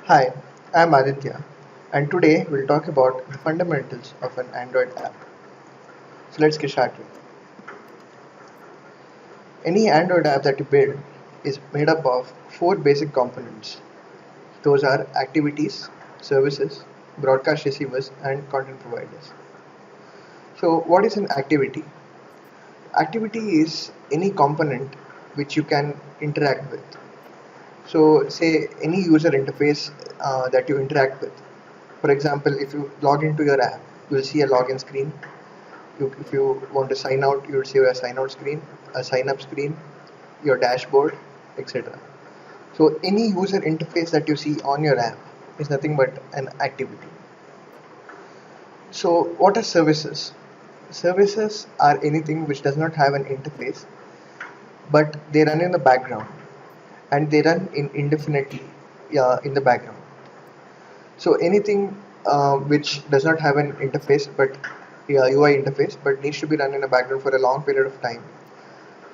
Hi, I'm Aditya, and today we'll talk about the fundamentals of an Android app. So let's get started. Any Android app that you build is made up of four basic components. Those are activities, services, broadcast receivers, and content providers. So, what is an activity? Activity is any component which you can interact with. So, say any user interface that you interact with. For example, if you log into your app, you will see a login screen. If you want to sign out, you will see a sign out screen, a sign up screen, your dashboard, etc. So any user interface that you see on your app is nothing but an activity. So what are services? Services are anything which does not have an interface, but they run in the background and they run in indefinitely in the background. So anything which does not have an interface but UI interface but needs to be run in the background for a long period of time,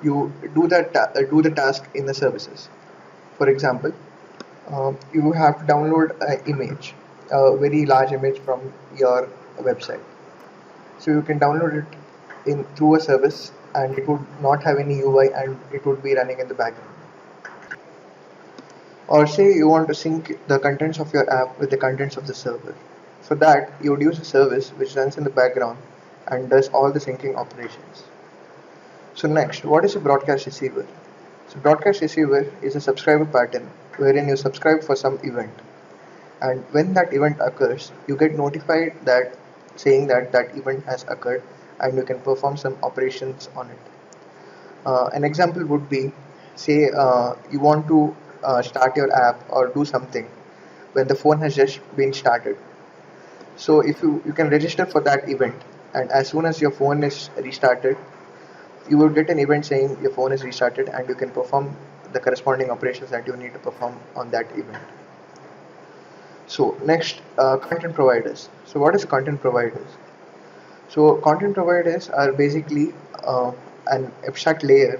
you do the task in the services. For example, you have to download an image, a very large image from your website. So you can download it in through a service, and it would not have any UI, and it would be running in the background. Or say you want to sync the contents of your app with the contents of the server. For that, you would use a service which runs in the background and does all the syncing operations. So next, what is a broadcast receiver? So broadcast receiver is a subscriber pattern wherein you subscribe for some event, and when that event occurs, you get notified that saying that that event has occurred, and you can perform some operations on it. An example would be, say you want to start your app or do something when the phone has just been started. So if you can register for that event, and as soon as your phone is restarted, you will get an event saying your phone is restarted, and you can perform the corresponding operations that you need to perform on that event. So next, content providers. So what is content providers? So content providers are basically an abstract layer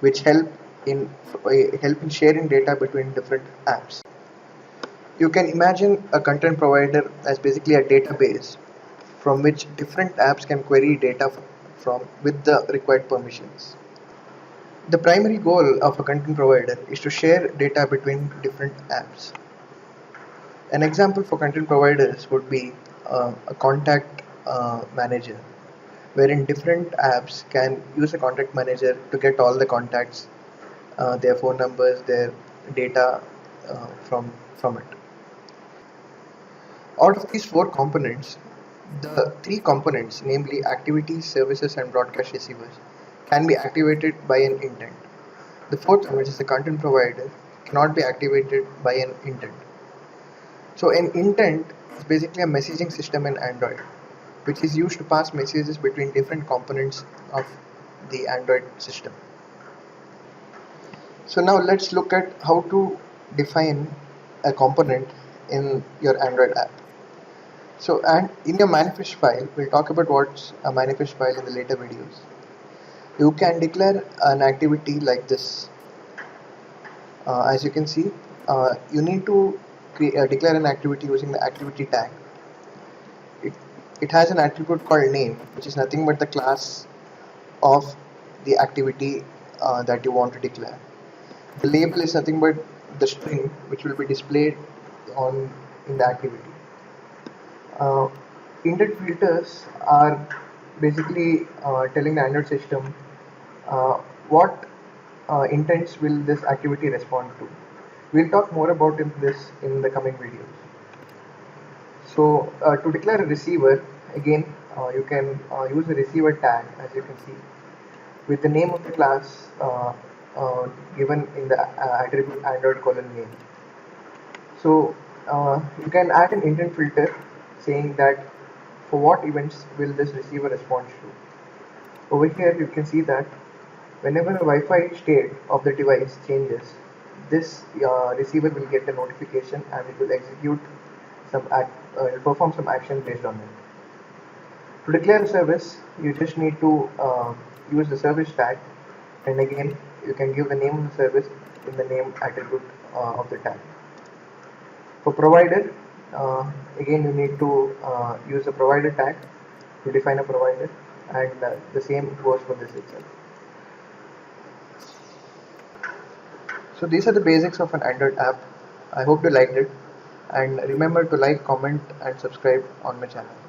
which in help in sharing data between different apps. You can imagine a content provider as basically a database from which different apps can query data from with the required permissions. The primary goal of a content provider is to share data between different apps. An example for content providers would be a contact manager, wherein different apps can use a contact manager to get all the contacts, their phone numbers, their data from it. Out of these four components, the three components, namely activities, services, and broadcast receivers, can be activated by an intent. The fourth one, which is the content provider, cannot be activated by an intent. So an intent is basically a messaging system in Android, which is used to pass messages between different components of the Android system. So now let's look at how to define a component in your Android app. So and in your manifest file, we'll talk about what's a manifest file in the later videos. You can declare an activity like this. As you can see, you need to declare an activity using the activity tag. It, it has an attribute called name, which is nothing but the class of the activity that you want to declare. The label is nothing but the string which will be displayed on in the activity. Uh, Intent filters are basically telling the Android system uh, what intents will this activity respond to. We'll talk more about this in the coming videos. So to declare a receiver, again you can use the receiver tag, as you can see, with the name of the class given in the attribute Android colon name. So you can add an intent filter saying that for what events will this receiver respond to. Over here you can see that whenever the Wi-Fi state of the device changes, this receiver will get a notification and it will execute perform some action based on it. To declare a service, you just need to use the service tag, and again you can give the name of the service in the name attribute of the tag. For provider, again you need to use the provider tag to define a provider, and the same goes for this itself. So these are the basics of an Android app. I hope you liked it, and remember to like, comment and subscribe on my channel.